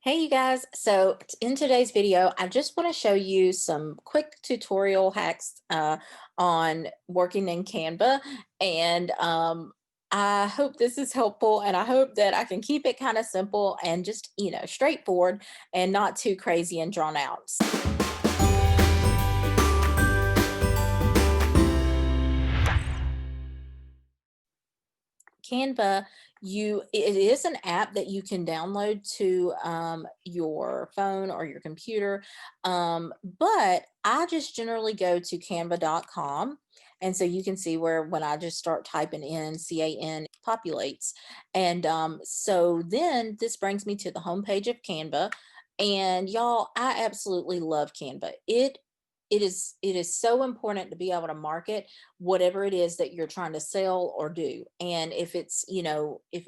Hey you guys, so in today's video, I just want to show you some quick tutorial hacks on working in Canva. And I hope this is helpful, and I hope that I can keep it kind of simple and just, straightforward and not too crazy and drawn out. Canva, it is an app that you can download to your phone or your computer. But I just generally go to canva.com. And so you can see where when I just start typing in CAN populates. And so then this brings me to the homepage of Canva. And y'all, I absolutely love Canva. It is so important to be able to market whatever it is that you're trying to sell or do. And if it's, if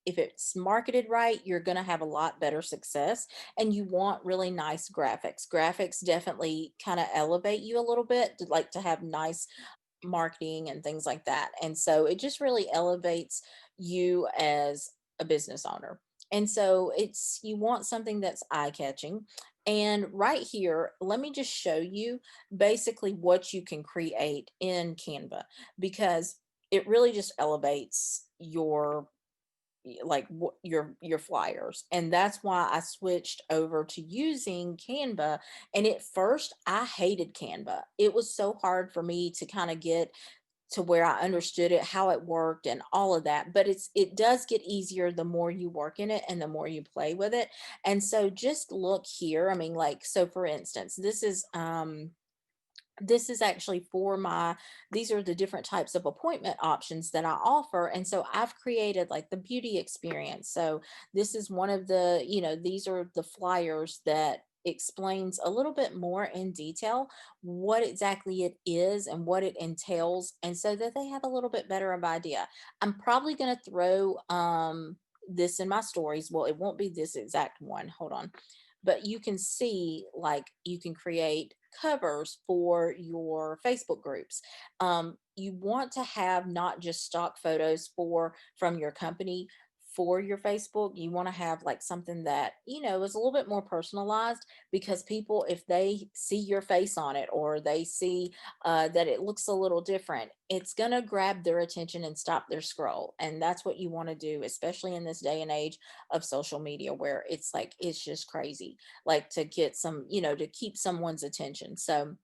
it's marketed right, you're going to have a lot better success. And you want really nice graphics. Graphics definitely kind of elevate you a little bit, to like to have nice marketing and things like that. And so it just really elevates you as a business owner. And so it's you want something that's eye catching. And right here, let me just show you basically what you can create in Canva, because it really just elevates your flyers. And that's why I switched over to using Canva. And at first I hated Canva. It was so hard for me to kind of get to where I understood it, how it worked and all of that. But it does get easier the more you work in it and the more you play with it. And so just look here. I mean, like, so for instance, this is actually for my these are the different types of appointment options that I offer. And so I've created like the beauty experience. So this is one of the, these are the flyers that explains a little bit more in detail what exactly it is and what it entails, and so that they have a little bit better of idea. I'm probably going to throw this in my stories. Well, it won't be this exact one, hold on, but you can see, like, you can create covers for your Facebook groups. You want to have not just stock photos from your company for your Facebook. You want to have like something that, is a little bit more personalized, because people, if they see your face on it, or they see that it looks a little different, it's going to grab their attention and stop their scroll. And that's what you want to do, especially in this day and age of social media, where it's like, it's just crazy, like to get some, to keep someone's attention. So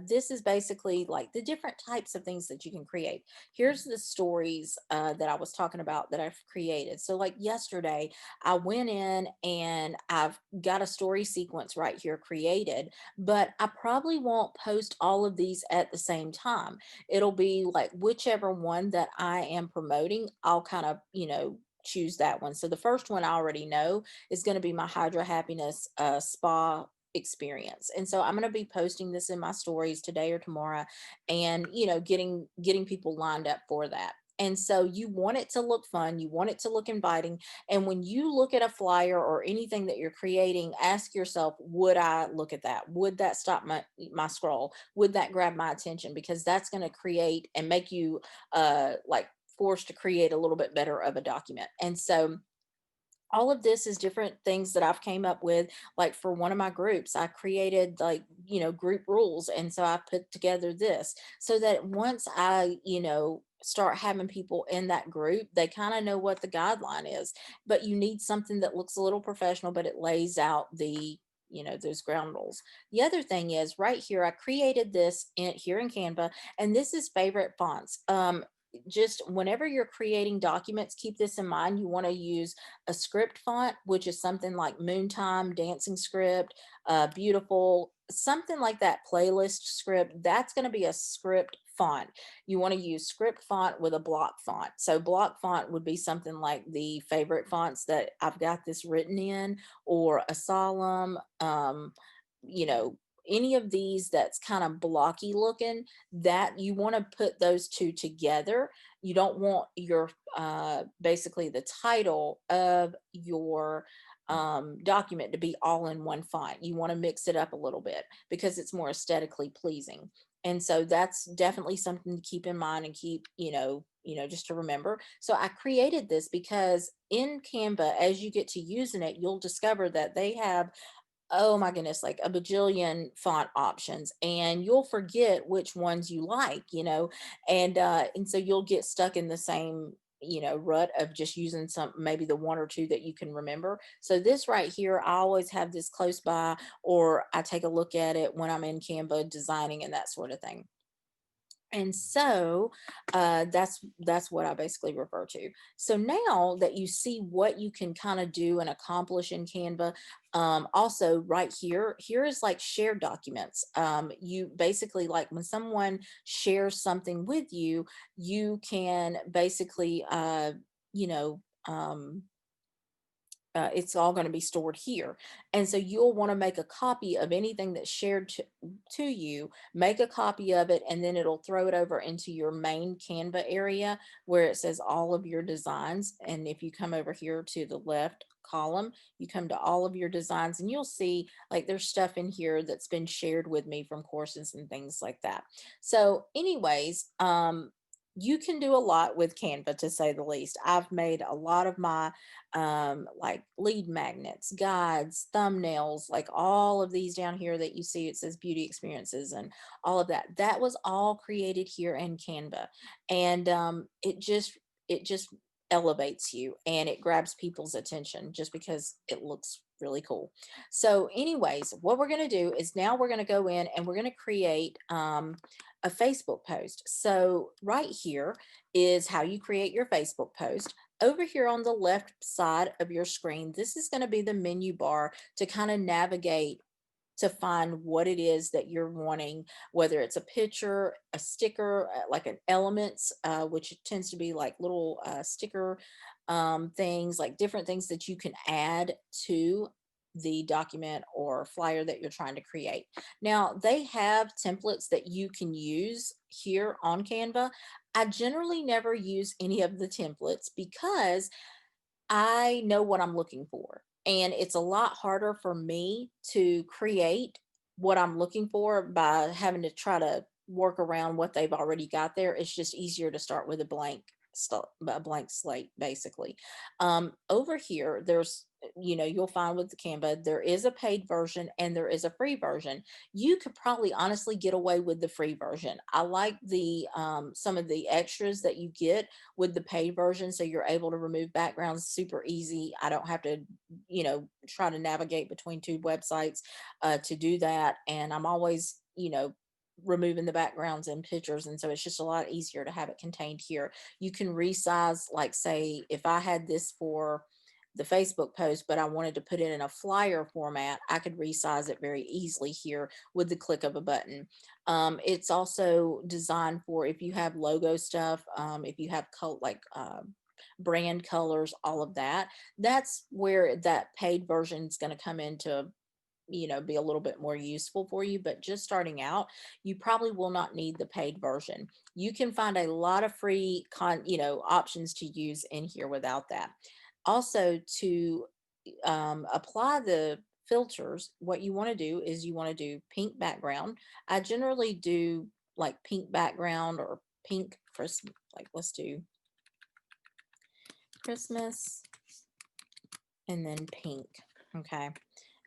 this is basically like the different types of things that you can create. Here's the stories that I was talking about that I've created. So, like yesterday, I went in and I've got a story sequence right here created, but I probably won't post all of these at the same time. It'll be like whichever one that I am promoting, I'll kind of, choose that one. So the first one I already know is going to be my Hydra Happiness spa experience. And so I'm going to be posting this in my stories today or tomorrow, and getting people lined up for that. And so you want it to look fun, you want it to look inviting. And when you look at a flyer or anything that you're creating, ask yourself, would I look at that? Would that stop my scroll? Would that grab my attention? Because that's going to create and make you like forced to create a little bit better of a document. And so all of this is different things that I've came up with. Like for one of my groups, I created, like, group rules. And so I put together this so that once I, start having people in that group, they kind of know what the guideline is. But you need something that looks a little professional, but it lays out those ground rules. The other thing is right here, I created this here in Canva, and this is favorite fonts. Just whenever you're creating documents, keep this in mind. You want to use a script font, which is something like Moontime, Dancing Script, Beautiful, something like that, Playlist Script. That's going to be a script font. You want to use script font with a block font. So block font would be something like the favorite fonts that I've got this written in, or a solemn, you know, any of these that's kind of blocky looking, that you want to put those two together. You don't want your basically the title of your document to be all in one font. You want to mix it up a little bit because it's more aesthetically pleasing. And so that's definitely something to keep in mind and keep, just to remember. So I created this because in Canva, as you get to using it, you'll discover that they have, oh my goodness, like a bajillion font options, and you'll forget which ones you like, and so you'll get stuck in the same, rut of just using some, maybe the one or two that you can remember. So this right here, I always have this close by, or I take a look at it when I'm in Canva designing and that sort of thing. And so that's what I basically refer to. So now that you see what you can kind of do and accomplish in Canva, also right here is like shared documents. You basically, like when someone shares something with you, you can basically, you know, um, it's all going to be stored here. And so you'll want to make a copy of anything that's shared to you, make a copy of it, and then it'll throw it over into your main Canva area where it says all of your designs. And if you come over here to the left column, you come to all of your designs, and you'll see like there's stuff in here that's been shared with me from courses and things like that. So anyways, you can do a lot with Canva, to say the least. I've made a lot of my like lead magnets, guides, thumbnails, like all of these down here that you see, it says beauty experiences and all of that. That was all created here in Canva. And it just elevates you, and it grabs people's attention just because it looks really cool. So anyways, what we're going to do is now we're going to go in and we're going to create a Facebook post. So right here is how you create your Facebook post. Over here on the left side of your screen, this is going to be the menu bar to kind of navigate to find what it is that you're wanting, whether it's a picture, a sticker, like an elements, which tends to be like little sticker things, like different things that you can add to the document or flyer that you're trying to create. Now, they have templates that you can use here on Canva. I generally never use any of the templates because I know what I'm looking for. And it's a lot harder for me to create what I'm looking for by having to try to work around what they've already got there. It's just easier to start with a blank slate, basically. Over here, you'll find with the Canva, there is a paid version and there is a free version. You could probably honestly get away with the free version. I like the some of the extras that you get with the paid version. So you're able to remove backgrounds super easy. I don't have to, try to navigate between two websites to do that. And I'm always, removing the backgrounds and pictures. And so it's just a lot easier to have it contained here. You can resize, like, say, if I had this for the Facebook post, but I wanted to put it in a flyer format, I could resize it very easily here with the click of a button. It's also designed for if you have logo stuff, if you have brand colors, all of that. That's where that paid version is going to come into, be a little bit more useful for you. But just starting out, you probably will not need the paid version. You can find a lot of free options to use in here without that. Also, to apply the filters, what you want to do is you want to do pink background. I generally do like pink background or pink Christmas, like let's do Christmas and then pink. Okay.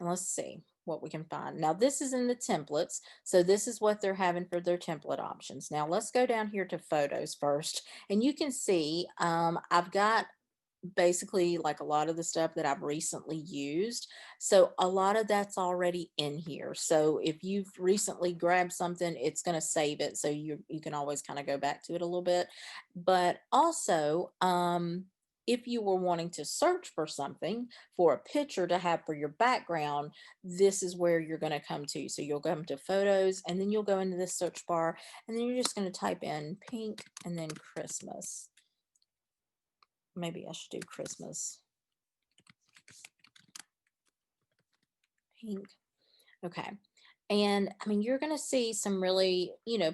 And let's see what we can find. Now, this is in the templates. So this is what they're having for their template options. Now, let's go down here to photos first. And you can see I've got basically like a lot of the stuff that I've recently used. So a lot of that's already in here. So if you've recently grabbed something, it's going to save it. So you can always kind of go back to it a little bit. But also, if you were wanting to search for something, for a picture to have for your background, this is where you're going to come to. So you'll come to photos, and then you'll go into this search bar, and then you're just going to type in pink and then Christmas. Maybe I should do Christmas pink. Okay. And I mean, you're going to see some really,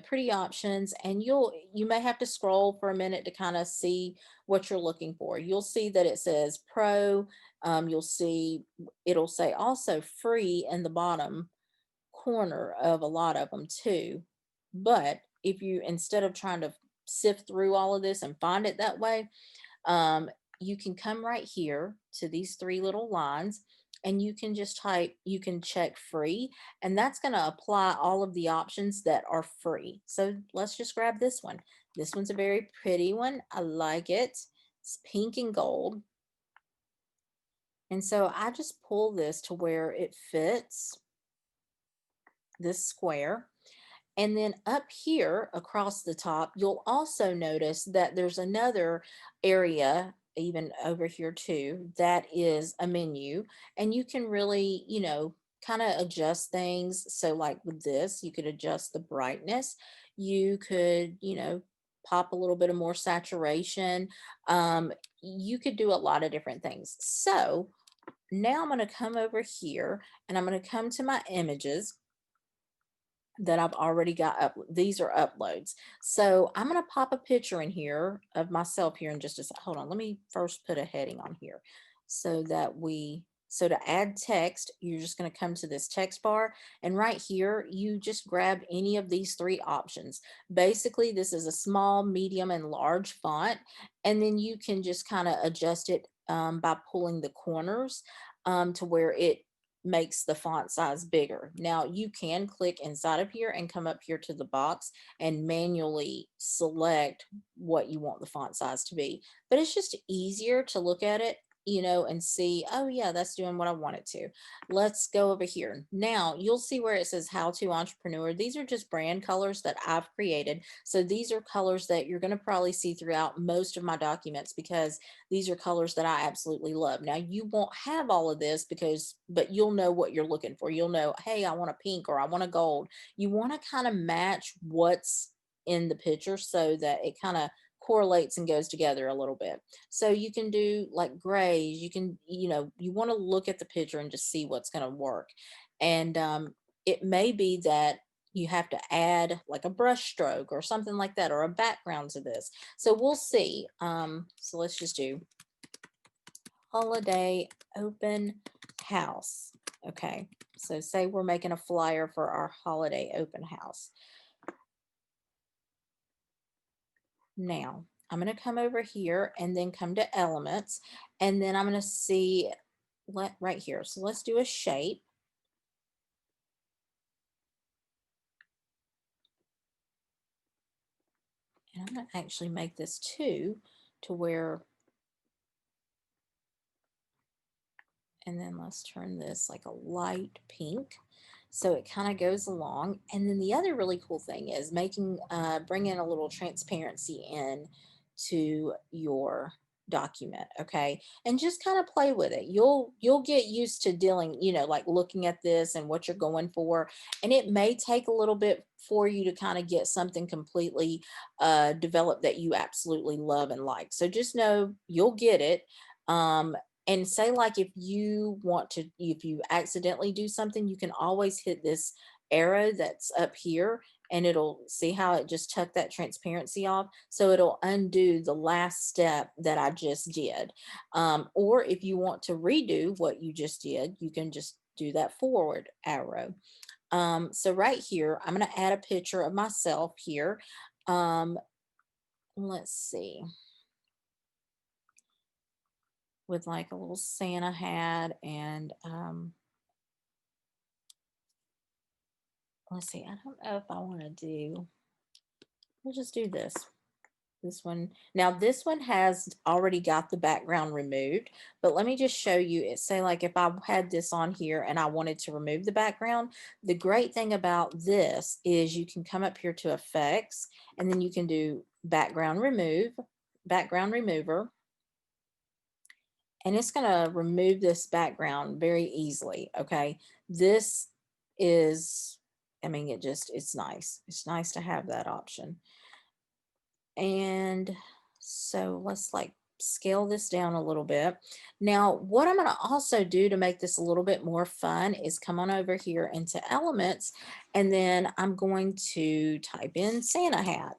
pretty options, and you may have to scroll for a minute to kind of see what you're looking for. You'll see that it says pro. You'll see it'll say also free in the bottom corner of a lot of them too. But if you, instead of trying to sift through all of this and find it that way, um, you can come right here to these three little lines and you can just type, you can check free, and that's going to apply all of the options that are free. So let's just grab this one. This one's a very pretty one. I like it. It's pink and gold. And so I just pull this to where it fits this square. And then up here across the top, you'll also notice that there's another area, even over here too, that is a menu. And you can really, kind of adjust things. So, like with this, you could adjust the brightness. You could, pop a little bit of more saturation. You could do a lot of different things. So, now I'm going to come over here and I'm going to come to my images that I've already got up. These are uploads. So I'm going to pop a picture in here of myself here in just a second. Hold on. Let me first put a heading on here so to add text, you're just going to come to this text bar, and right here, you just grab any of these three options. Basically, this is a small, medium, and large font, and then you can just kind of adjust it by pulling the corners to where it makes the font size bigger. Now you can click inside of here and come up here to the box and manually select what you want the font size to be. But it's just easier to look at it, and see, oh yeah, that's doing what I want it to. Let's go over here. Now you'll see where it says How to Entrepreneur. These are just brand colors that I've created. So these are colors that you're going to probably see throughout most of my documents because these are colors that I absolutely love. Now you won't have all of this but you'll know what you're looking for. You'll know, hey, I want a pink or I want a gold. You want to kind of match what's in the picture so that it kind of correlates and goes together a little bit. So you can do like grays. You can, you want to look at the picture and just see what's going to work. And it may be that you have to add like a brush stroke or something like that, or a background to this. So we'll see. So let's just do holiday open house. Okay. So say we're making a flyer for our holiday open house. Now I'm going to come over here and then come to elements, and then I'm going to see right here. So let's do a shape. And I'm going to actually make this two to where, and then let's turn this like a light pink. So it kind of goes along. And then the other really cool thing is bringing a little transparency in to your document. Okay. And just kind of play with it. You'll get used to dealing, like looking at this and what you're going for. And it may take a little bit for you to kind of get something completely developed that you absolutely love and like. So just know you'll get it. And say like if you accidentally do something, you can always hit this arrow that's up here, and it'll see how it just took that transparency off. So it'll undo the last step that I just did. Or if you want to redo what you just did, you can just do that forward arrow. So right here, I'm going to add a picture of myself here. Let's see. With like a little Santa hat, and let's see, I don't know if I want to we'll just do this one. Now this one has already got the background removed, but let me just show you it. Say like if I had this on here and I wanted to remove the background, the great thing about this is you can come up here to effects, and then you can do background remover, and it's going to remove this background very easily. Okay. This is, I mean, it's nice. It's nice to have that option. And so let's like scale this down a little bit. Now, what I'm going to also do to make this a little bit more fun is come on over here into elements, and then I'm going to type in Santa hat.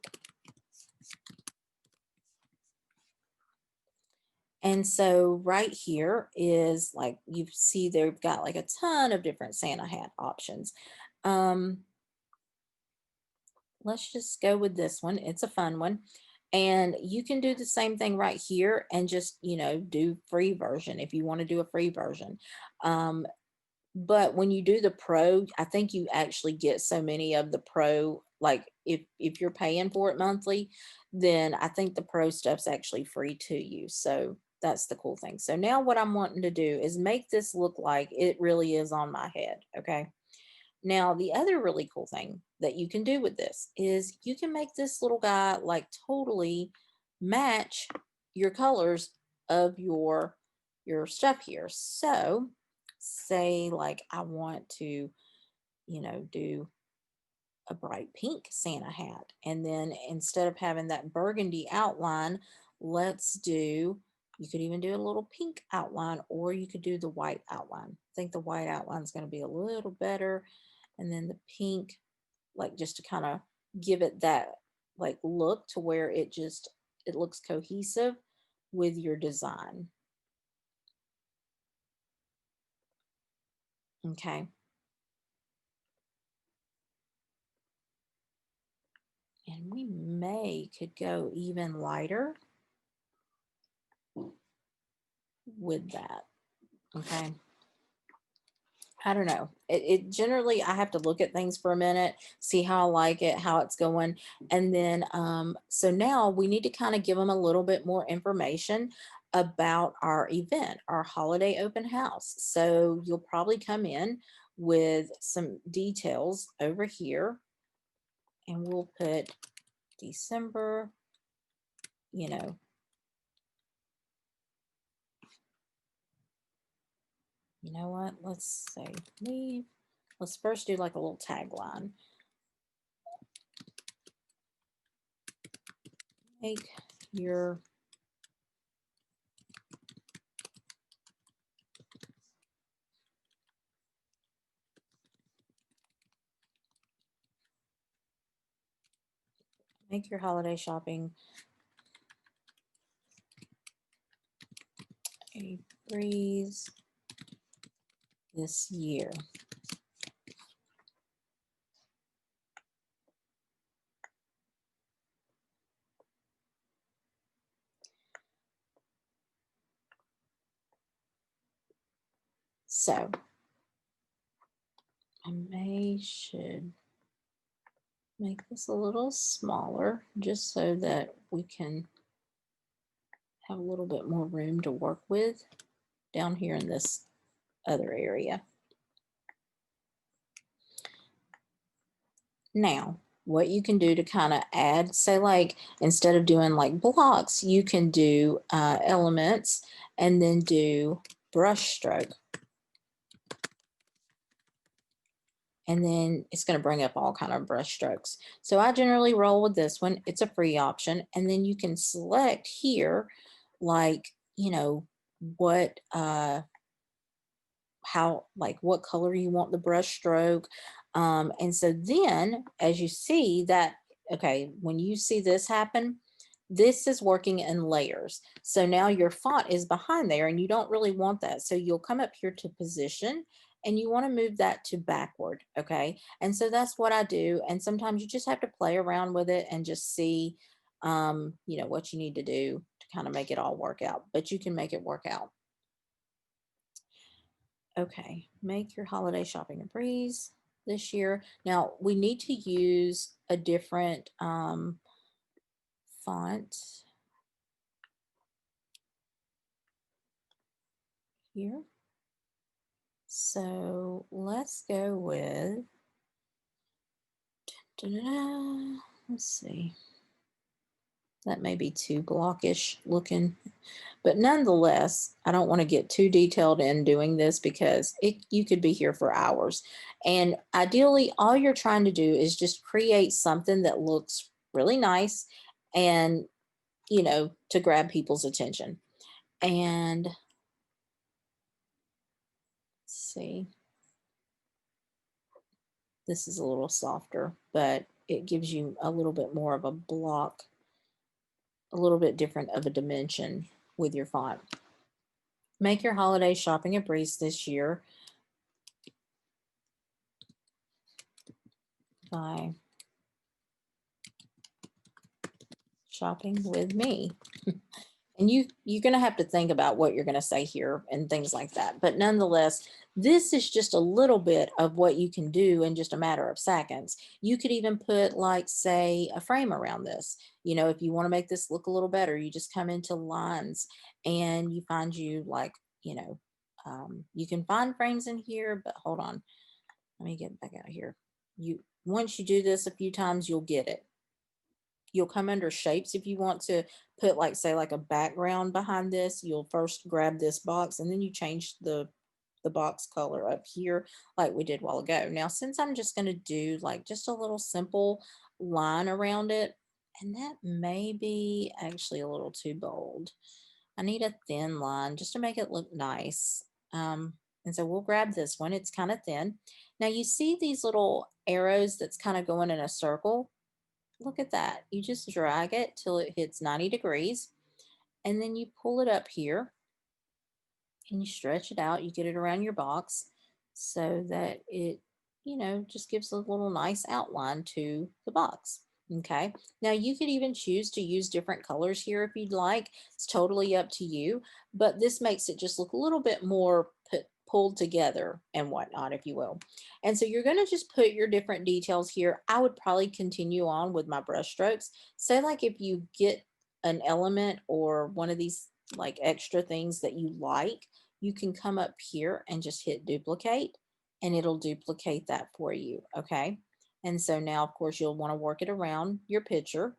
And so right here is like, you see they've got like a ton of different Santa hat options. let's just go with this one. It's a fun one. And you can do the same thing right here and just, do free version if you want to do a free version. Um, but when you do the pro, I think you actually get so many of the pro, like if you're paying for it monthly, then I think the pro stuff's actually free to you. So that's the cool thing. So now what I'm wanting to do is make this look like it really is on my head. Okay. Now, the other really cool thing that you can do with this is you can make this little guy like totally match your colors of your stuff here. So, say like I want to, do a bright pink Santa hat. And then instead of having that burgundy outline, let's do, you could even do a little pink outline, or you could do the white outline. I think the white outline is going to be a little better. And then the pink, like just to kind of give it that like look to where it looks cohesive with your design. Okay. And we could go even lighter with that. Okay. I don't know. It generally, I have to look at things for a minute, see how I like it, how it's going. And then, so now we need to kind of give them a little bit more information about our event, our holiday open house. So you'll probably come in with some details over here, and we'll put December, you know, you know what? Let's say leave. Let's first do like a little tagline. Make your holiday shopping a breeze this year. So should make this a little smaller just so that we can have a little bit more room to work with down here in this other area. Now, what you can do to kind of add, say like instead of doing like blocks, you can do elements and then do brush stroke. And then it's going to bring up all kind of brush strokes. So I generally roll with this one. It's a free option. And then you can select here, like, what, what color you want the brush stroke. And so then as you see that, okay, when you see this happen, this is working in layers. So now your font is behind there and you don't really want that. So you'll come up here to position and you want to move that to backward. Okay. And so that's what I do. And sometimes you just have to play around with it and just see, what you need to do to kind of make it all work out, but you can make it work out. Okay. Make your holiday shopping a breeze this year. Now we need to use a different, font here. So let's go with, let's see, that may be too blockish looking, but nonetheless, I don't want to get too detailed in doing this because you could be here for hours. And ideally, all you're trying to do is just create something that looks really nice and, to grab people's attention. And let's see. This is a little softer, but it gives you a little bit more of a block, a little bit different of a dimension with your font. Make your holiday shopping a breeze this year by shopping with me. And you're going to have to think about what you're going to say here and things like that. But nonetheless, this is just a little bit of what you can do in just a matter of seconds. You could even put, like, say, a frame around this. You know, if you want to make this look a little better, you just come into lines and you find you like, you know, you can find frames in here, but hold on. Let me get back out here. Once you do this a few times, you'll get it. You'll come under shapes if you want to put, like, say, like a background behind this. You'll first grab this box and then you change the box color up here like we did a while ago. Now, since I'm just going to do like just a little simple line around it, and that may be actually a little too bold. I need a thin line just to make it look nice. And so we'll grab this one. It's kind of thin. Now you see these little arrows that's kind of going in a circle. Look at that. You just drag it till it hits 90 degrees, and then you pull it up here and you stretch it out. You get it around your box so that it, you know, just gives a little nice outline to the box. Okay. Now you could even choose to use different colors here if you'd like. It's totally up to you, but this makes it just look a little bit more pulled together and whatnot, if you will. And so you're going to just put your different details here. I would probably continue on with my brush strokes. Say, like, if you get an element or one of these like extra things that you like, you can come up here and just hit duplicate and it'll duplicate that for you. Okay. And so now, of course, you'll want to work it around your picture.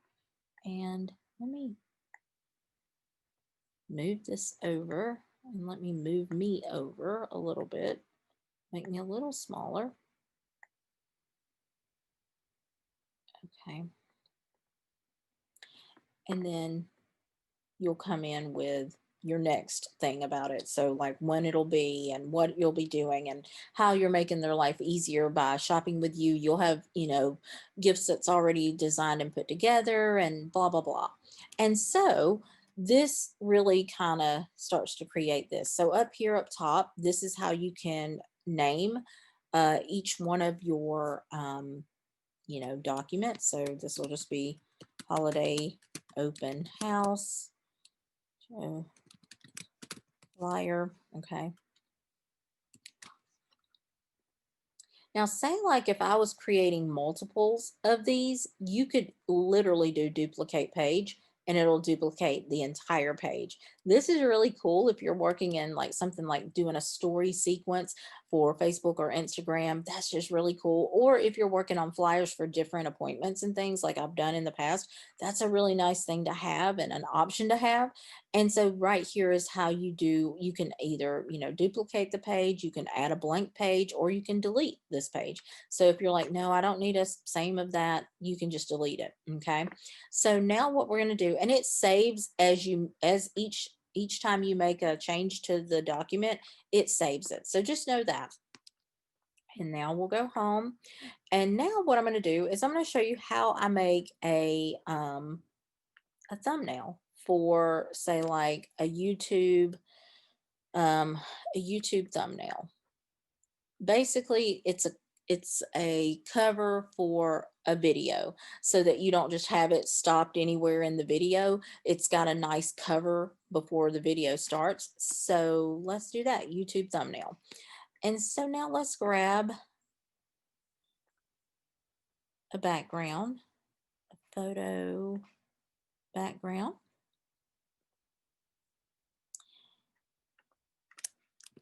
And let me move this over and let me move me over a little bit, make me a little smaller. Okay. And then you'll come in with your next thing about it. So, like, when it'll be and what you'll be doing and how you're making their life easier by shopping with you. You'll have, you know, gifts that's already designed and put together and blah, blah, blah. And so this really kind of starts to create this. So up here up top, this is how you can name each one of your, you know, documents. So this will just be holiday open house. So flyer. Okay. Now, say, like, if I was creating multiples of these, you could literally do duplicate page and it'll duplicate the entire page. This is really cool if you're working in like something like doing a story sequence for Facebook or Instagram. That's just really cool. Or if you're working on flyers for different appointments and things like I've done in the past, that's a really nice thing to have and an option to have. And so right here is how you do, you can either, you know, duplicate the page, you can add a blank page, or you can delete this page. So if you're like, no, I don't need a same of that, you can just delete it. Okay. So now what we're going to do, and it saves as each time you make a change to the document, it saves it. So just know that. And now we'll go home. And now what I'm going to do is I'm going to show you how I make a thumbnail for, say, like um a YouTube thumbnail. Basically, it's a cover for a video so that you don't just have it stopped anywhere in the video. It's got a nice cover before the video starts. So let's do that, YouTube thumbnail. And so now let's grab a background, a photo background.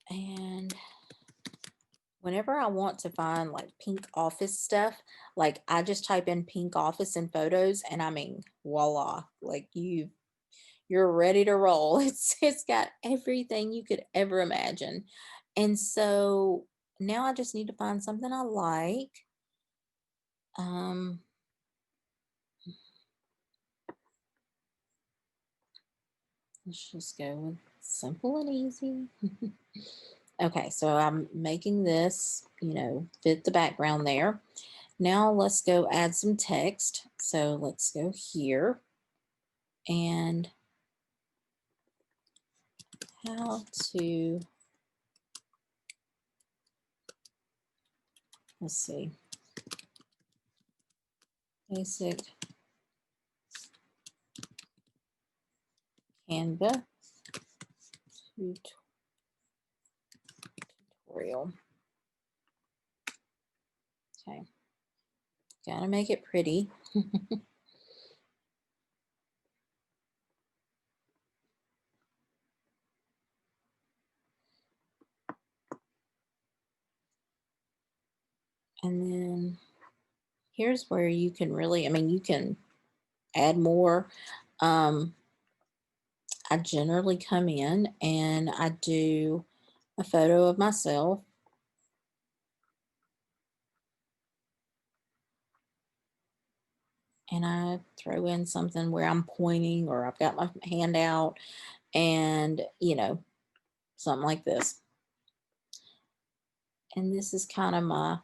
And whenever I want to find like pink office stuff, like I just type in pink office in photos and I mean, voila, like you're ready to roll. It's got everything you could ever imagine. And so now I just need to find something I like. Um let's just go with simple and easy. Okay, so I'm making this, you know, fit the background there. Now let's go add some text. So let's go here and how to, let's see, basic Canva tutorial. Okay, gotta make it pretty. And then here's where you can really, I mean, you can add more. I generally come in and I do a photo of myself. And I throw in something where I'm pointing or I've got my hand out and, you know, something like this. And this is kind of my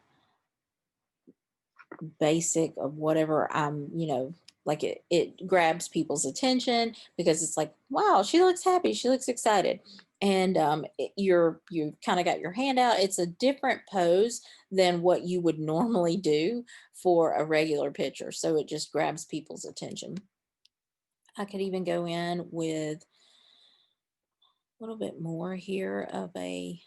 basic of whatever I'm, you know, like it grabs people's attention because it's like, wow, she looks happy, she looks excited. And you kind of got your hand out. It's a different pose than what you would normally do for a regular picture. So it just grabs people's attention. I could even go in with a little bit more here of a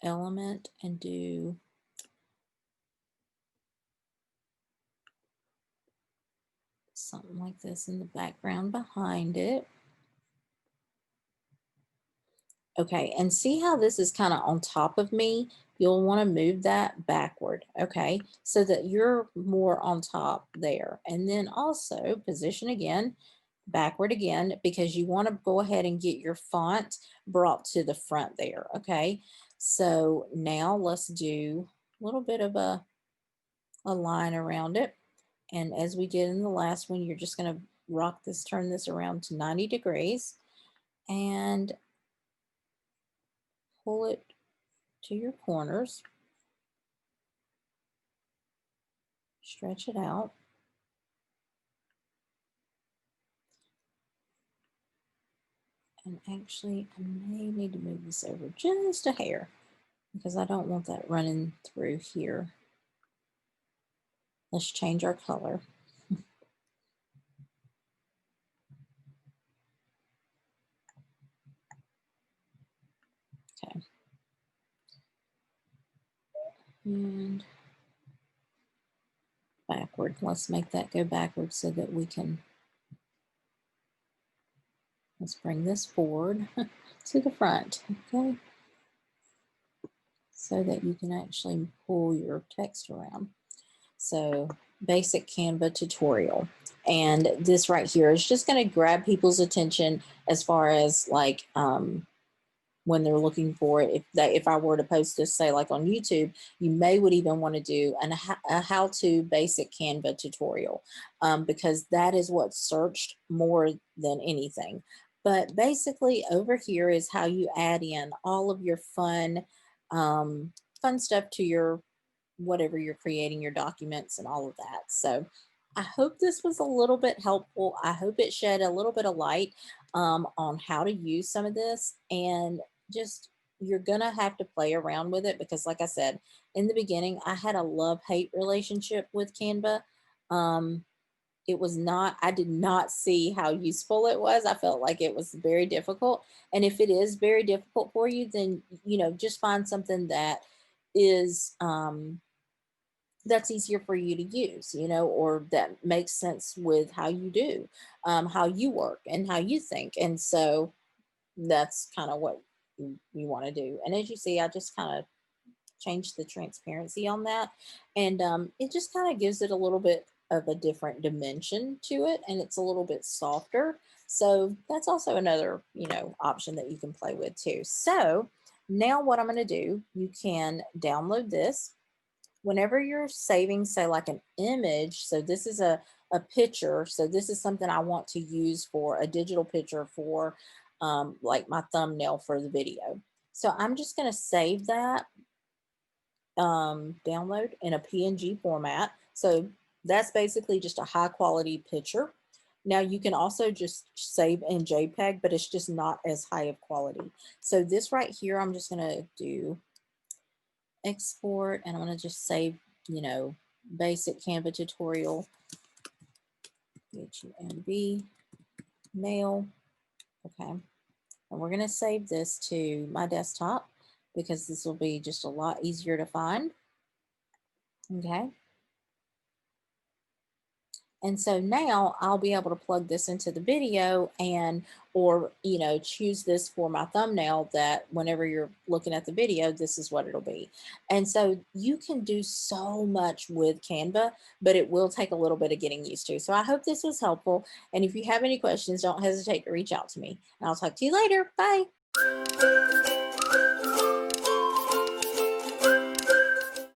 element and do something like this in the background behind it. Okay, and see how this is kind of on top of me? You'll want to move that backward, okay, so that you're more on top there. And then also position again, backward again, because you want to go ahead and get your font brought to the front there, okay? So now let's do a little bit of a line around it. And as we did in the last one, you're just going to rock this, turn this around to 90 degrees and pull it to your corners. Stretch it out. And actually, I may need to move this over just a hair because I don't want that running through here. Let's change our color. Okay. And backward. Let's make that go backward so that we can, let's bring this forward to the front, okay? So that you can actually pull your text around. So basic Canva tutorial. And this right here is just going to grab people's attention as far as like when they're looking for it. If I were to post this, say like on YouTube, you would even want to do a how-to basic Canva tutorial because that is what's searched more than anything. But basically over here is how you add in all of your fun stuff to your whatever you're creating, your documents and all of that. So I hope this was a little bit helpful. I hope it shed a little bit of light on how to use some of this, and just you're gonna have to play around with it because like I said in the beginning, I had a love-hate relationship with Canva. It was not, I did not see how useful it was. I felt like it was very difficult. And if it is very difficult for you, then, you know, just find something that is, that's easier for you to use, you know, or that makes sense with how you do, how you work and how you think. And so that's kind of what you want to do. And as you see, I just kind of changed the transparency on that. And it just kind of gives it a little bit of a different dimension to it. And it's a little bit softer. So that's also another, you know, option that you can play with too. So now what I'm going to do, you can download this whenever you're saving, say like an image. So this is a picture. So this is something I want to use for a digital picture for like my thumbnail for the video. So I'm just going to save that download in a PNG format. So that's basically just a high quality picture. Now you can also just save in JPEG, but it's just not as high of quality. So this right here, I'm just going to do export and I'm going to just save, you know, basic Canva tutorial HUMB, mail. Okay. And we're going to save this to my desktop because this will be just a lot easier to find. Okay. And so now I'll be able to plug this into the video and, or, choose this for my thumbnail that whenever you're looking at the video, this is what it'll be. And so you can do so much with Canva, but it will take a little bit of getting used to. So I hope this was helpful. And if you have any questions, don't hesitate to reach out to me. And I'll talk to you later. Bye.